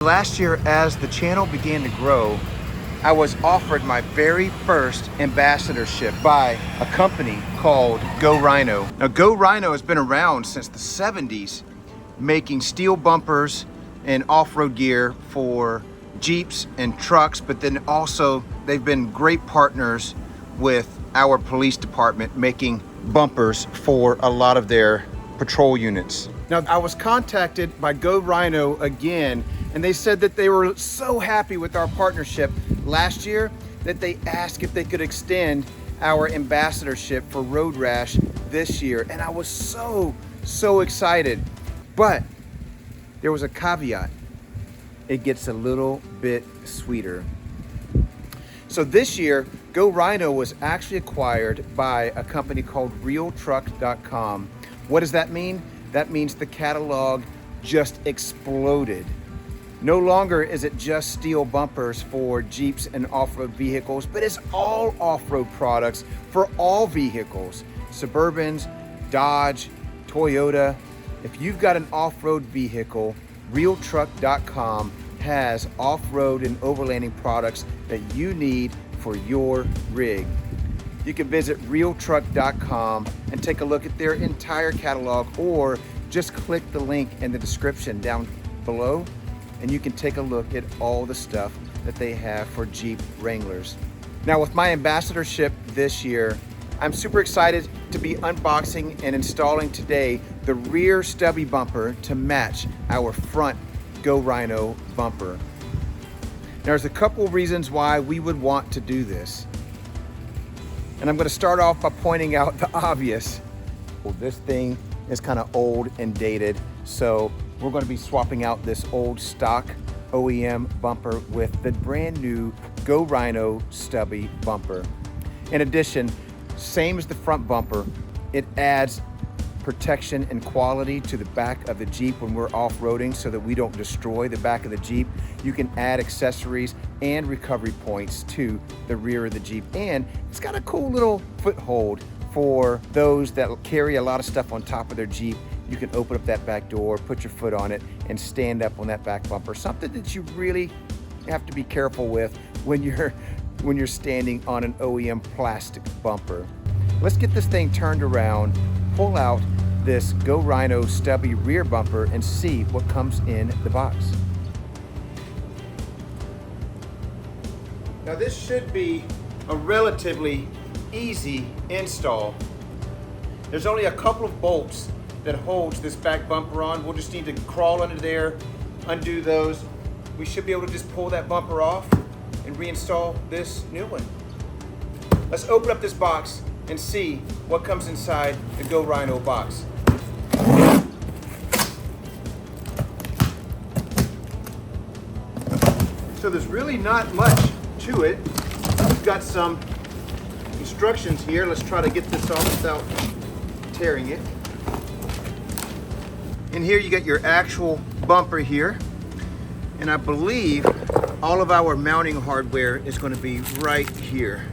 Last year, as the channel began to grow, I was offered my very first ambassadorship by a company called GoRhino. Now, GoRhino has been around since the 70s, making steel bumpers and off-road gear for Jeeps and trucks, but then also they've been great partners with our police department, making bumpers for a lot of their patrol units. Now, I was contacted by GoRhino again, and they said that they were so happy with our partnership last year that they asked if they could extend our ambassadorship for Road Rash this year. And I was so excited. But there was a caveat. It gets a little bit sweeter. So this year, GoRhino was actually acquired by a company called realtruck.com. What does that mean? That means the catalog just exploded. No longer is it just steel bumpers for Jeeps and off-road vehicles, but it's all off-road products for all vehicles. Suburbans, Dodge, Toyota. If you've got an off-road vehicle, realtruck.com has off-road and overlanding products that you need for your rig. You can visit realtruck.com and take a look at their entire catalog, or just click the link in the description down below and you can take a look at all the stuff that they have for Jeep Wranglers. Now, with my ambassadorship this year, I'm super excited to be unboxing and installing today the rear stubby bumper to match our front GoRhino bumper. There's a couple reasons why we would want to do this. And I'm gonna start off by pointing out the obvious. Well, this thing is kind of old and dated, so we're going to be swapping out this old stock OEM bumper with the brand new GoRhino Stubby bumper. In addition, same as the front bumper, it adds protection and quality to the back of the Jeep when we're off-roading so that we don't destroy the back of the Jeep. You can add accessories and recovery points to the rear of the Jeep, and it's got a cool little foothold for those that carry a lot of stuff on top of their Jeep. You can open up that back door, put your foot on it, and stand up on that back bumper. Something that you really have to be careful with when you're standing on an OEM plastic bumper. Let's get this thing turned around, pull out this GoRhino Stubby rear bumper, and see what comes in the box. Now, this should be a relatively easy install. There's only a couple of bolts that holds this back bumper on. We'll just need to crawl under there, undo those. We should be able to just pull that bumper off and reinstall this new one. Let's open up this box and see what comes inside the GoRhino box. So there's really not much to it. We've got some instructions here. Let's try to get this off without tearing it. And here you get your actual bumper here. And I believe all of our mounting hardware is going to be right here.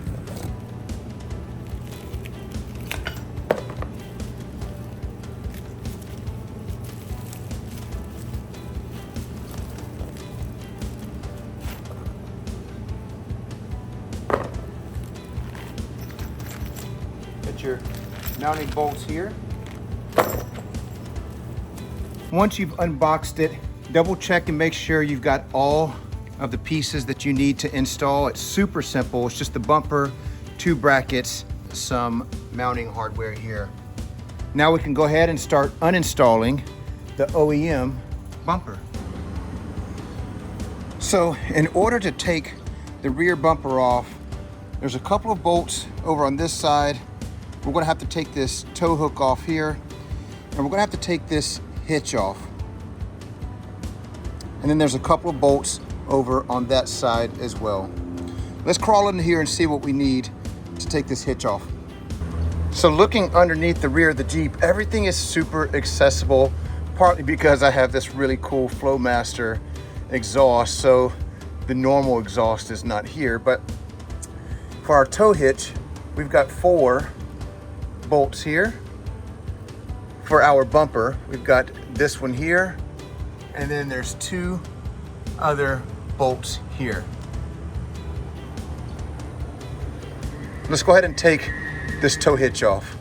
Get your mounting bolts here. Once you've unboxed it, double check and make sure you've got all of the pieces that you need to install. It's super simple. It's just the bumper, 2 brackets, some mounting hardware here. Now we can go ahead and start uninstalling the OEM bumper. So in order to take the rear bumper off, there's a couple of bolts over on this side. We're gonna have to take this tow hook off here, and we're gonna have to take this hitch off. And then there's a couple of bolts over on that side as well. Let's crawl into here and see what we need to take this hitch off. So looking underneath the rear of the Jeep, everything is super accessible, partly because I have this really cool Flowmaster exhaust, so the normal exhaust is not here. But for our tow hitch, we've got 4 bolts here. For our bumper, we've got this one here, and then there's 2 other bolts here. Let's go ahead and take this tow hitch off.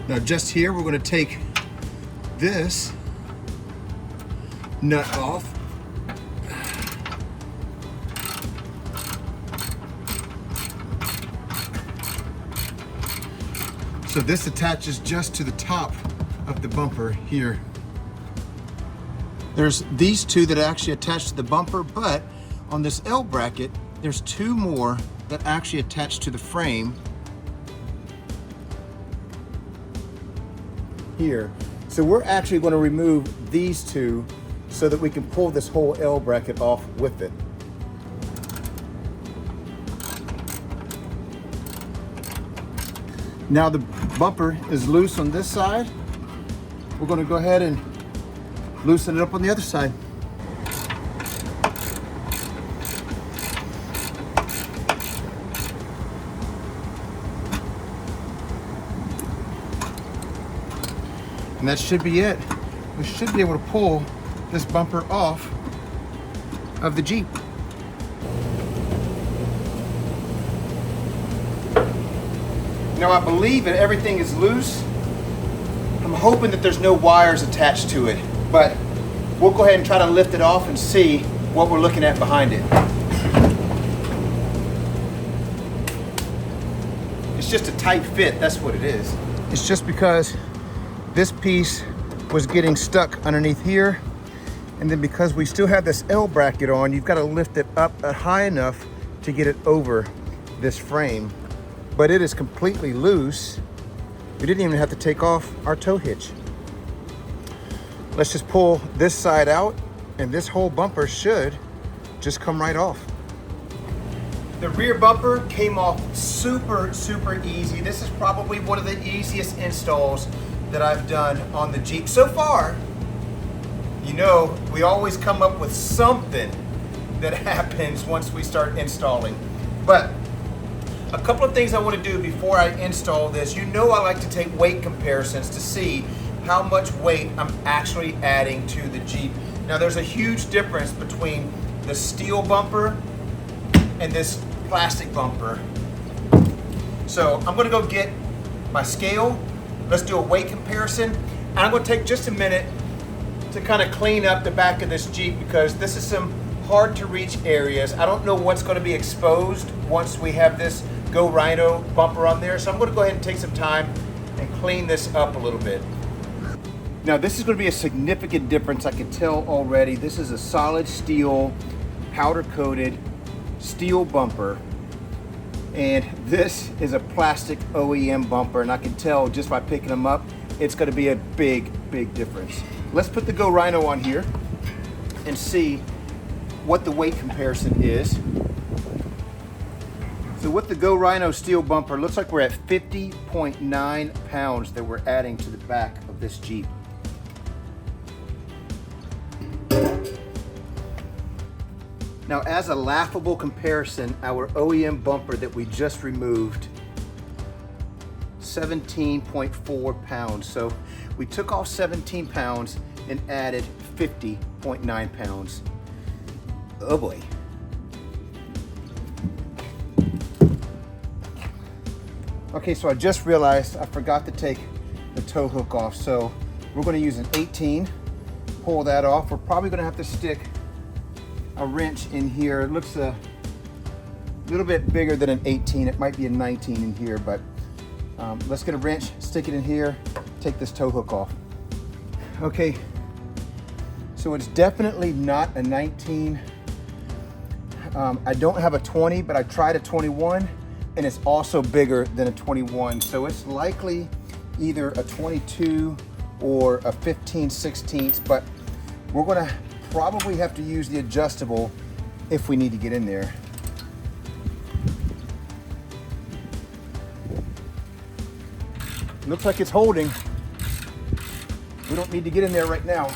Now just here, we're going to take this nut off. So this attaches just to the top of the bumper here. There's these two that actually attach to the bumper, but on this L bracket, there's two more that actually attach to the frame here. So we're actually going to remove these two so that we can pull this whole L bracket off with it. Now the bumper is loose on this side. We're going to go ahead and loosen it up on the other side. And that should be it. We should be able to pull this bumper off of the Jeep. Now I believe that everything is loose. I'm hoping that there's no wires attached to it, but we'll go ahead and try to lift it off and see what we're looking at behind it. It's just a tight fit, that's what it is. It's just because this piece was getting stuck underneath here, and then because we still have this L bracket on, you've got to lift it up high enough to get it over this frame. But it is completely loose. We didn't even have to take off our tow hitch. Let's just pull this side out, and this whole bumper should just come right off. The rear bumper came off super easy. This is probably one of the easiest installs that I've done on the Jeep so far. You know, we always come up with something that happens once we start installing. But a couple of things I want to do before I install this. You know I like to take weight comparisons to see how much weight I'm actually adding to the Jeep. Now there's a huge difference between the steel bumper and this plastic bumper. So I'm going to go get my scale. Let's do a weight comparison. And I'm going to take just a minute to kind of clean up the back of this Jeep because this is some hard to reach areas. I don't know what's going to be exposed once we have this GoRhino bumper on there. So I'm going to go ahead and take some time and clean this up a little bit. Now this is going to be a significant difference. I can tell already. This is a solid steel, powder coated steel bumper. And this is a plastic OEM bumper, and I can tell just by picking them up, it's going to be a big difference. Let's put the GoRhino on here and see what the weight comparison is. So with the GoRhino steel bumper, looks like we're at 50.9 pounds that we're adding to the back of this Jeep. Now, as a laughable comparison, our OEM bumper that we just removed, 17.4 pounds. So we took off 17 pounds and added 50.9 pounds. Oh boy. Okay, so I just realized I forgot to take the tow hook off. So we're going to use an 18, pull that off. We're probably going to have to stick a wrench in here. It looks a little bit bigger than an 18. It might be a 19 in here, but let's get a wrench, stick it in here, take this tow hook off. Okay, so it's definitely not a 19. I don't have a 20, but I tried a 21, and it's also bigger than a 21. So it's likely either a 22 or a 15/16, but we're gonna probably have to use the adjustable if we need to get in there. Looks like it's holding. We don't need to get in there right now.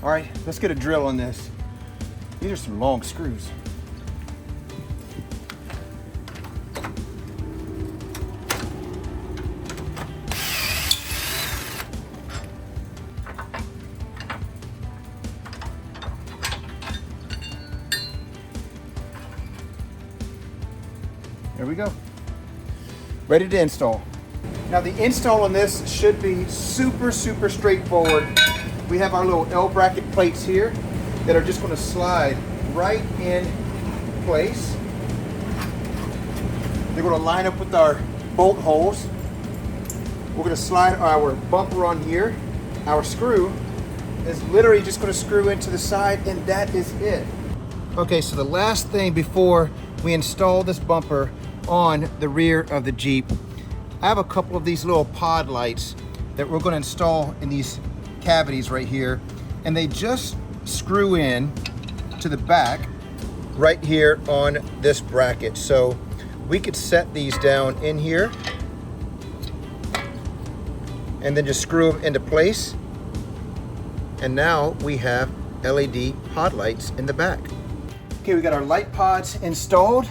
All right, let's get a drill on this. These are some long screws. There we go. Ready to install. Now the install on this should be super straightforward. We have our little L bracket plates here that are just going to slide right in place. They're going to line up with our bolt holes. We're going to slide our bumper on here. Our screw is literally just going to screw into the side, and that is it. Okay, so the last thing before we install this bumper on the rear of the Jeep, I have a couple of these little pod lights that we're going to install in these cavities right here, and they just screw in to the back right here on this bracket. So we could set these down in here and then just screw them into place, and now we have LED pod lights in the back. Okay, we got our light pods installed.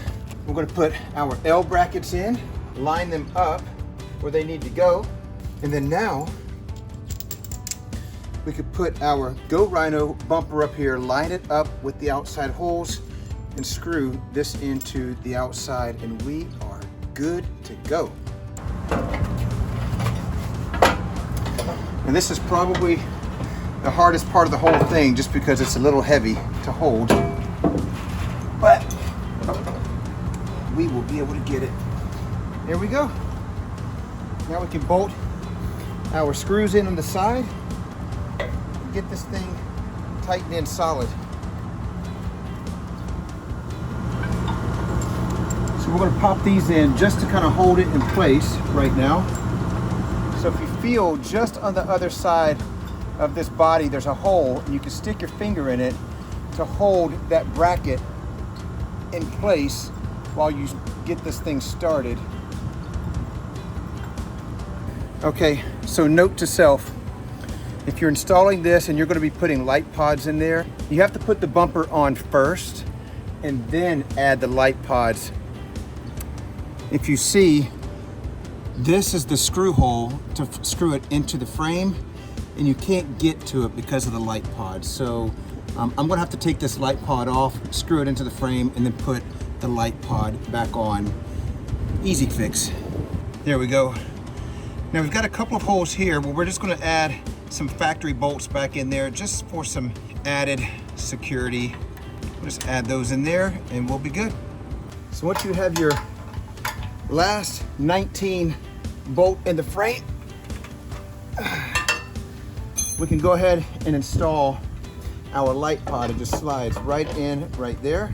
We're going to put our L brackets in, line them up where they need to go, and then now we could put our GoRhino bumper up here, line it up with the outside holes, and screw this into the outside, and we are good to go. And this is probably the hardest part of the whole thing, just because it's a little heavy to hold, but we will be able to get it. There we go. Now we can bolt our screws in on the side and get this thing tightened in solid. So we're going to pop these in just to kind of hold it in place right now. So if you feel just on the other side of this body, there's a hole, and you can stick your finger in it to hold that bracket in place while you get this thing started. Okay, so note to self, if you're installing this and you're going to be putting light pods in there, you have to put the bumper on first and then add the light pods. If you see, this is the screw hole to screw it into the frame, and you can't get to it because of the light pods. So I'm going to have to take this light pod off, screw it into the frame, and then put the light pod back on. Easy fix. There we go. Now we've got a couple of holes here where we're just going to add some factory bolts back in there just for some added security. We'll just add those in there and we'll be good. So once you have your last 19 bolt in the frame, we can go ahead and install our light pod. It just slides right in right there.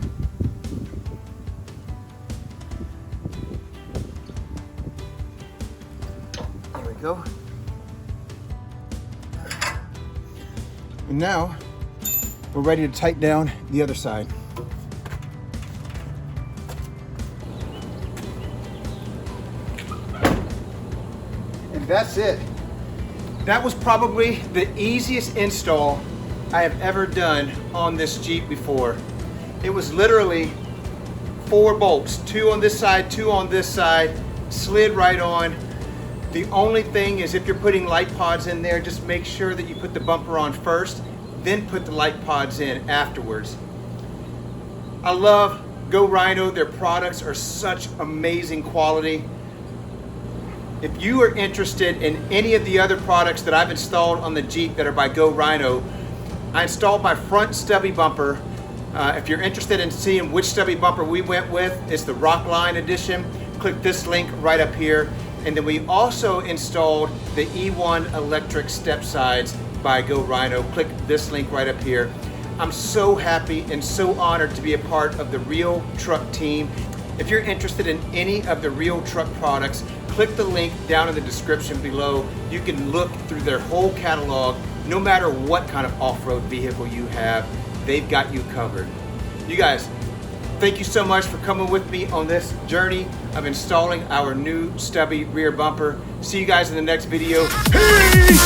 There we go. And now we're ready to tighten down the other side. And that's it. That was probably the easiest install I have ever done on this Jeep before. It was literally 4 bolts, 2 on this side, 2 on this side, slid right on. The only thing is, if you're putting light pods in there, just make sure that you put the bumper on first, then put the light pods in afterwards. I love GoRhino. Their products are such amazing quality. If you are interested in any of the other products that I've installed on the Jeep that are by GoRhino, I installed my front stubby bumper. If you're interested in seeing which stubby bumper we went with, it's the Rockline edition. Click this link right up here. And then we also installed the E1 electric step sides by GoRhino. Click this link right up here. I'm so happy and so honored to be a part of the Real Truck team. If you're interested in any of the Real Truck products, click the link down in the description below. You can look through their whole catalog. No matter what kind of off-road vehicle you have, they've got you covered. You guys, thank you so much for coming with me on this journey of installing our new stubby rear bumper. See you guys in the next video. Peace!